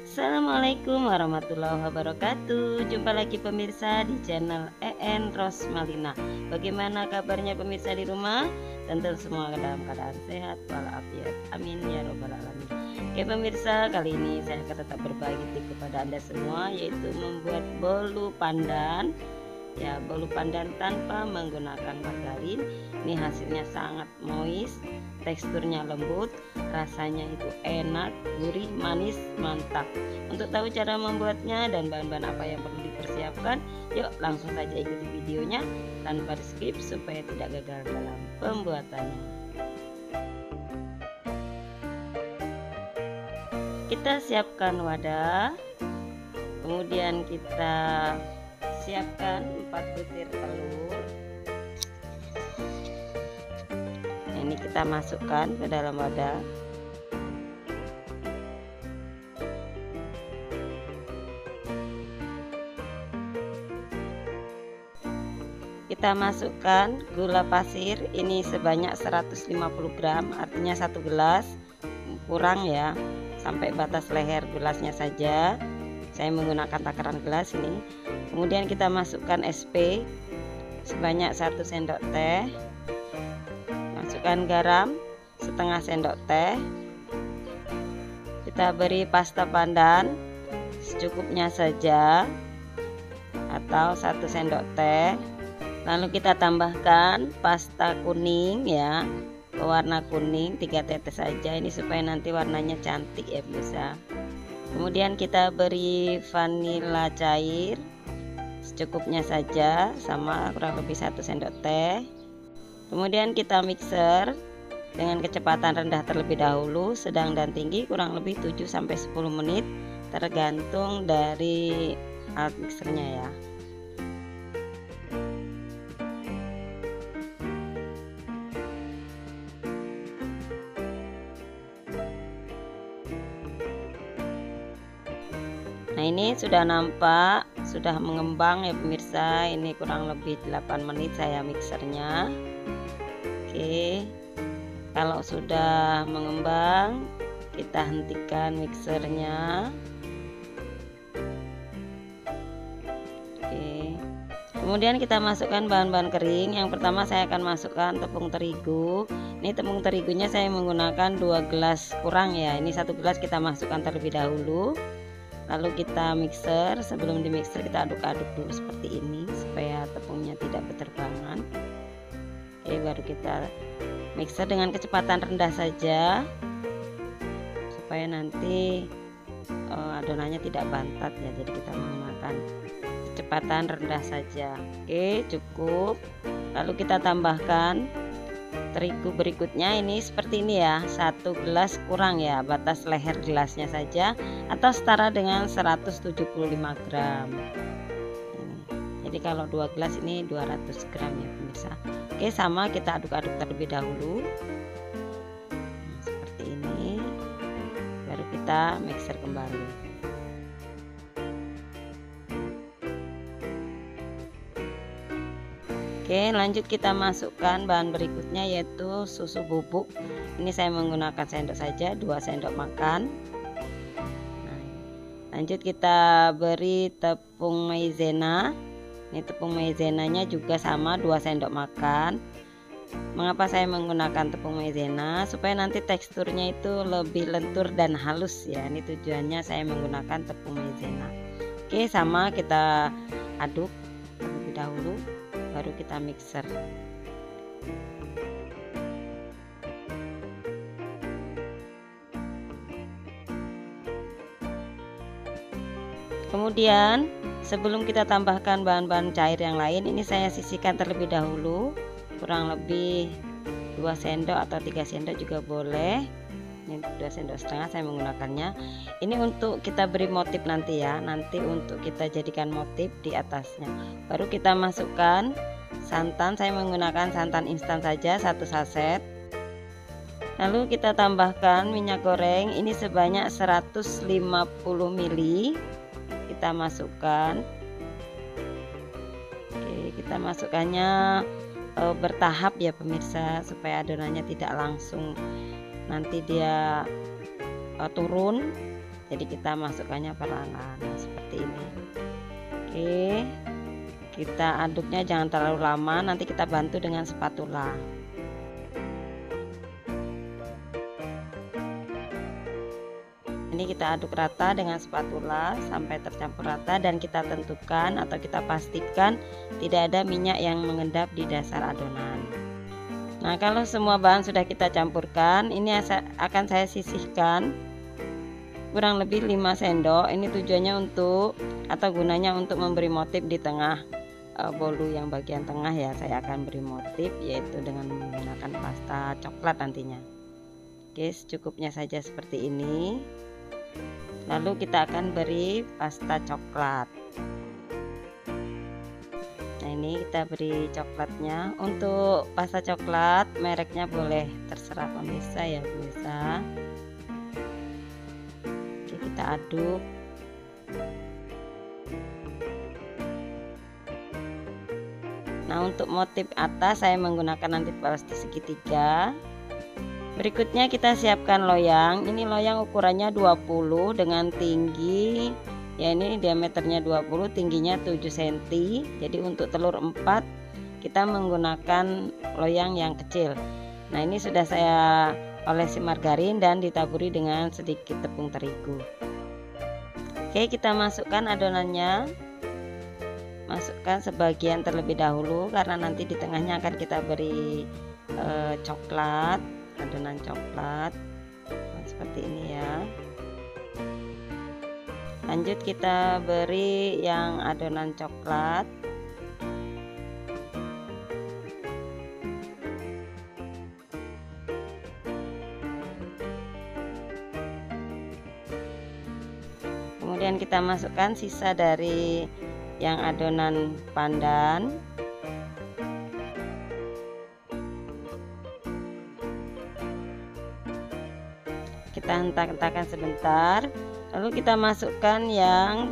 Assalamualaikum warahmatullahi wabarakatuh. Jumpa lagi pemirsa di channel EN Rosmalina. Bagaimana kabarnya pemirsa di rumah? Tentu semua dalam keadaan sehat walafiat. Amin ya robbal alamin. Oke pemirsa, kali ini saya akan tetap berbagi tips kepada Anda semua, yaitu membuat bolu pandan. Ya, bolu pandan tanpa menggunakan margarin. Ini hasilnya sangat moist, teksturnya lembut, rasanya itu enak, gurih, manis, mantap. Untuk tahu cara membuatnya dan bahan-bahan apa yang perlu dipersiapkan, yuk langsung saja ikuti videonya tanpa di skip supaya tidak gagal dalam pembuatannya. Kita siapkan wadah, kemudian kita siapkan 4 butir telur. Ini kita masukkan ke dalam wadah. Kita masukkan gula pasir, ini sebanyak 150 gram, artinya 1 gelas, kurang ya, sampai batas leher gelasnya saja. Saya menggunakan takaran gelas ini. Kemudian kita masukkan SP sebanyak 1 sendok teh. Masukkan garam setengah sendok teh. Kita beri pasta pandan secukupnya saja atau 1 sendok teh. Lalu kita tambahkan pasta kuning ya, warna kuning 3 tetes saja, ini supaya nanti warnanya cantik ya bisa. Kemudian kita beri vanila cair secukupnya saja, sama kurang lebih 1 sendok teh. Kemudian kita mixer dengan kecepatan rendah terlebih dahulu, sedang dan tinggi kurang lebih 7-10 menit tergantung dari alat mixernya ya. Nah ini sudah nampak, sudah mengembang ya pemirsa. Ini kurang lebih 8 menit saya mixernya. Oke, kalau sudah mengembang kita hentikan mixernya. Oke, kemudian kita masukkan bahan-bahan kering. Yang pertama saya akan masukkan tepung terigu. Ini tepung terigunya saya menggunakan 2 gelas kurang ya. Ini 1 gelas kita masukkan terlebih dahulu. Lalu kita mixer. Sebelum di mixer kita aduk-aduk dulu seperti ini supaya tepungnya tidak berterbangan. Oke, baru kita mixer dengan kecepatan rendah saja supaya nanti adonannya tidak bantat ya. Jadi kita menggunakan kecepatan rendah saja. Oke, cukup. Lalu kita tambahkan terigu berikutnya, ini seperti ini ya, 1 gelas kurang ya, batas leher gelasnya saja atau setara dengan 175 gram. Jadi kalau 2 gelas ini 200 gram ya pemirsa. Oke, sama kita aduk-aduk terlebih dahulu. Nah, seperti ini, baru kita mixer kembali. Oke, lanjut kita masukkan bahan berikutnya yaitu susu bubuk. Ini saya menggunakan sendok saja, 2 sendok makan. Nah, lanjut kita beri tepung maizena. Ini tepung maizenanya juga sama 2 sendok makan. Mengapa saya menggunakan tepung maizena? Supaya nanti teksturnya itu lebih lentur dan halus ya. Ini tujuannya saya menggunakan tepung maizena. Oke, sama kita aduk terlebih dahulu, baru kita mixer. Kemudian sebelum kita tambahkan bahan-bahan cair yang lain, ini saya sisihkan terlebih dahulu kurang lebih 2 sendok atau 3 sendok juga boleh. Ini 2 sendok setengah saya menggunakannya. Ini untuk kita beri motif nanti ya, nanti untuk kita jadikan motif di atasnya. Baru kita masukkan santan, saya menggunakan santan instan saja 1 saset. Lalu kita tambahkan minyak goreng, ini sebanyak 150 ml. Kita masukkan. Oke, kita masukkannya bertahap ya pemirsa, supaya adonannya tidak langsung nanti dia turun. jadi kita masukkannya perlahan, seperti ini. Oke, kita aduknya jangan terlalu lama, nanti kita bantu dengan spatula. Ini kita aduk rata dengan spatula sampai tercampur rata, dan kita tentukan atau kita pastikan tidak ada minyak yang mengendap di dasar adonan. Nah, kalau semua bahan sudah kita campurkan, ini akan saya sisihkan kurang lebih 5 sendok. Ini tujuannya untuk atau gunanya untuk memberi motif di tengah bolu yang bagian tengah ya. Saya akan beri motif yaitu dengan menggunakan pasta coklat nantinya. Oke, secukupnya saja seperti ini. Lalu kita akan beri pasta coklat. Nah, ini kita beri coklatnya. Untuk pasta coklat mereknya boleh terserah pemirsa ya, pemirsa. Oke, kita aduk. Nah, untuk motif atas saya menggunakan nanti pasta segitiga. Berikutnya kita siapkan loyang. Ini loyang ukurannya 20 dengan tinggi ya, ini diameternya 20, tingginya 7 cm. Jadi untuk telur 4 kita menggunakan loyang yang kecil. Nah, ini sudah saya olesi margarin dan ditaburi dengan sedikit tepung terigu. Oke, kita masukkan adonannya. Masukkan sebagian terlebih dahulu karena nanti di tengahnya akan kita beri coklat, adonan coklat. Nah, seperti ini ya. Lanjut kita beri yang adonan coklat. Kemudian kita masukkan sisa dari yang adonan pandan. Kita hentak-hentakan sebentar, lalu kita masukkan yang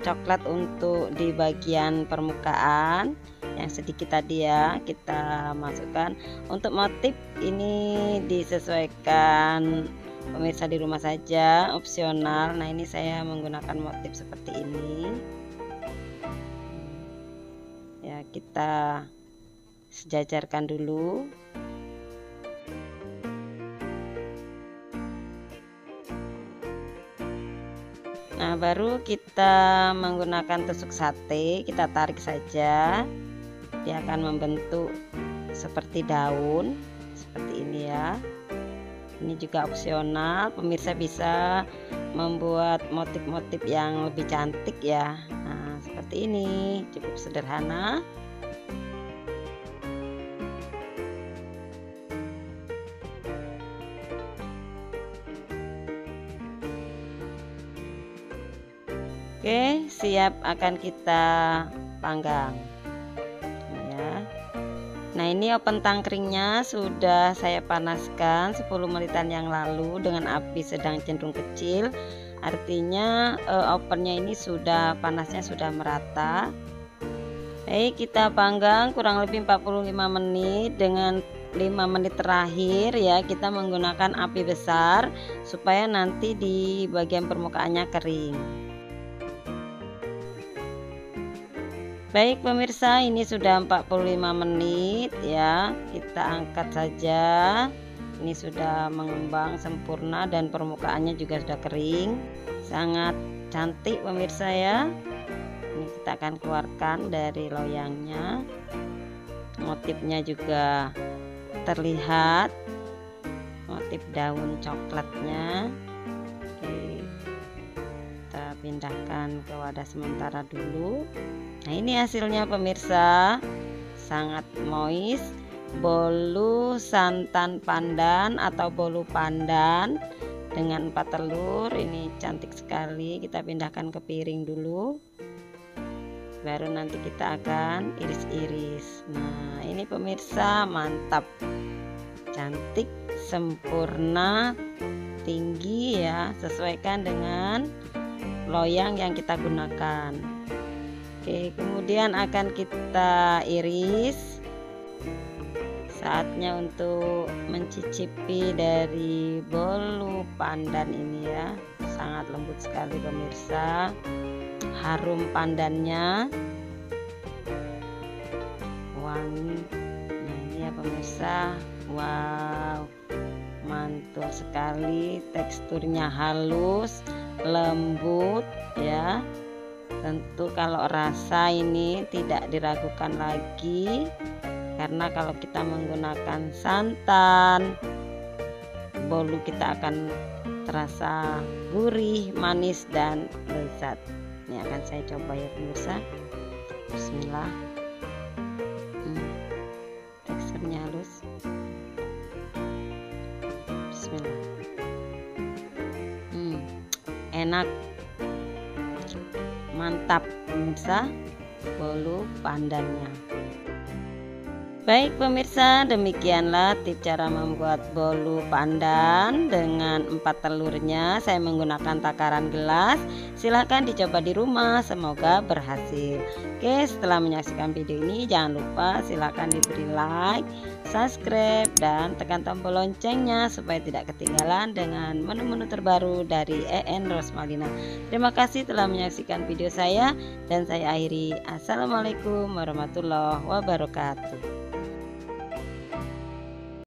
coklat untuk di bagian permukaan yang sedikit tadi ya, kita masukkan. Untuk motif ini disesuaikan pemirsa di rumah saja, opsional. Nah, ini saya menggunakan motif seperti ini ya, kita sejajarkan dulu. Nah, baru kita menggunakan tusuk sate, kita tarik saja, dia akan membentuk seperti daun seperti ini ya. Ini juga opsional, pemirsa bisa membuat motif-motif yang lebih cantik ya. Nah, seperti ini, cukup sederhana. Oke, siap akan kita panggang ya. Nah, ini oven tangkringnya sudah saya panaskan 10 menitan yang lalu dengan api sedang cenderung kecil. Artinya ovennya ini sudah panasnya sudah merata. Baik, kita panggang kurang lebih 45 menit. Dengan 5 menit terakhir ya, kita menggunakan api besar supaya nanti di bagian permukaannya kering. Baik pemirsa, ini sudah 45 menit ya. Kita angkat saja. Ini sudah mengembang sempurna dan permukaannya juga sudah kering. Sangat cantik pemirsa ya. Ini kita akan keluarkan dari loyangnya. Motifnya juga terlihat, motif daun coklatnya. Oke, kita pindahkan ke wadah sementara dulu. Nah, ini hasilnya pemirsa, sangat moist. Bolu santan pandan atau bolu pandan dengan 4 telur, ini cantik sekali. Kita pindahkan ke piring dulu, baru nanti kita akan iris-iris. Nah, ini pemirsa, mantap, cantik, sempurna, tinggi ya, sesuaikan dengan loyang yang kita gunakan. Oke, kemudian akan kita iris. Saatnya untuk mencicipi dari bolu pandan ini ya. sangat lembut sekali pemirsa. Harum pandannya, wangi. Nah ini ya pemirsa, wow, mantul sekali, teksturnya halus, lembut ya. Tentu kalau rasa ini tidak diragukan lagi, karena kalau kita menggunakan santan, bolu kita akan terasa gurih, manis, dan lezat. Ini akan saya coba ya pemirsa. Bismillah. Teksturnya halus. Bismillah. Enak, mantap pemirsa, bolu pandannya. Baik pemirsa, demikianlah tips cara membuat bolu pandan dengan 4 telurnya. Saya menggunakan takaran gelas. Silahkan dicoba di rumah, semoga berhasil. Oke, setelah menyaksikan video ini jangan lupa silahkan diberi like, subscribe, dan tekan tombol loncengnya supaya tidak ketinggalan dengan menu-menu terbaru dari EN Rosmalina. Terima kasih telah menyaksikan video saya, dan saya akhiri. Assalamualaikum warahmatullahi wabarakatuh.